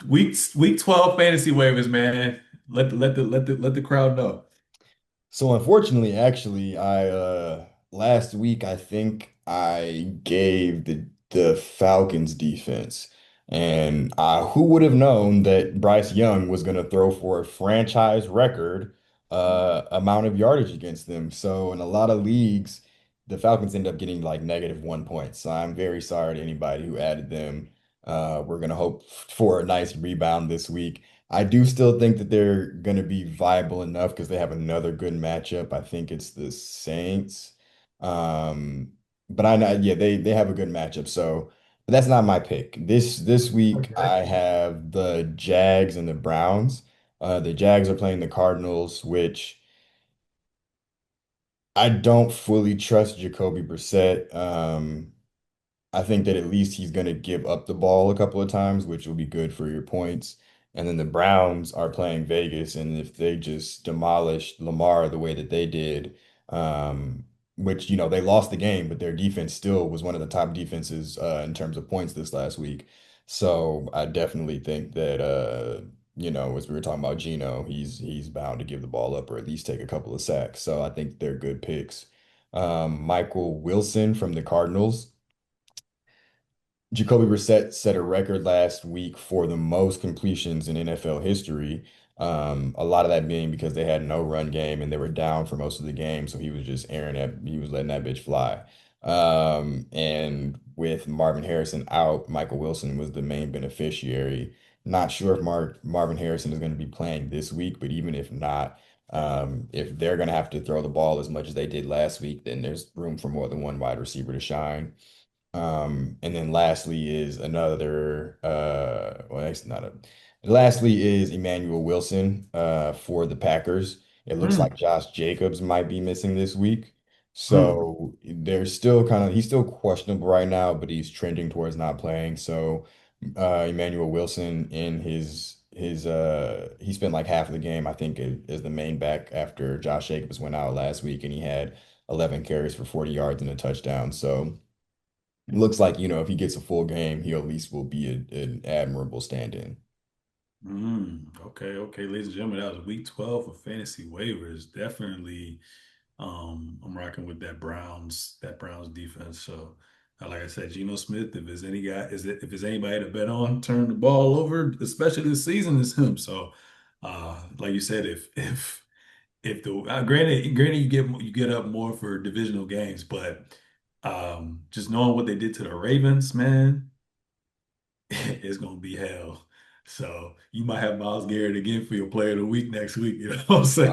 week 12 fantasy waivers, man. Let the crowd know. So unfortunately, actually, I last week I think I gave the Falcons defense. And who would have known that Bryce Young was going to throw for a franchise record amount of yardage against them. So in a lot of leagues, the Falcons end up getting like -1 point. So I'm very sorry to anybody who added them. We're going to hope for a nice rebound this week. I do still think that they're going to be viable enough because they have another good matchup. I think it's the Saints. Um, but I know, yeah, they have a good matchup. So, but that's not my pick. This week Okay. I have the Jags and the Browns. The Jags are playing the Cardinals, which I don't fully trust Jacoby Brissett. I think that at least he's going to give up the ball a couple of times, which will be good for your points. And then the Browns are playing Vegas, and if they just demolished Lamar the way that they did, which they lost the game, but their defense still was one of the top defenses in terms of points this last week. So I definitely think that as we were talking about Geno, he's bound to give the ball up or at least take a couple of sacks. So I think they're good picks. Michael Wilson from the Cardinals. Jacoby Brissett set a record last week for the most completions in NFL history. A lot of that being because they had no run game and they were down for most of the game, so he was letting that bitch fly. And with Marvin Harrison out, Michael Wilson was the main beneficiary. Not sure if Marvin Harrison is going to be playing this week, but even if not, if they're going to have to throw the ball as much as they did last week, then there's room for more than one wide receiver to shine. And then lastly is another well, it's not a lastly is Emmanuel Wilson for the Packers. It looks like Mm, Josh Jacobs might be missing this week. mm. So there's still he's still questionable right now, but he's trending towards not playing. So Emmanuel Wilson in he spent like half of the game, I think, as the main back after Josh Jacobs went out last week and he had 11 carries for 40 yards and a touchdown. So it looks like, if he gets a full game, he at least will be an admirable stand-in. Okay, ladies and gentlemen, that was week 12 for fantasy waivers. Definitely, I'm rocking with that Browns defense. So, like I said, Geno Smith, if there's anybody to bet on, turn the ball over, especially this season, is him. So, like you said, if the granted you get up more for divisional games, but just knowing what they did to the Ravens, man. It's gonna be hell. So you might have Miles Garrett again for your player of the week next week. You know what I'm saying?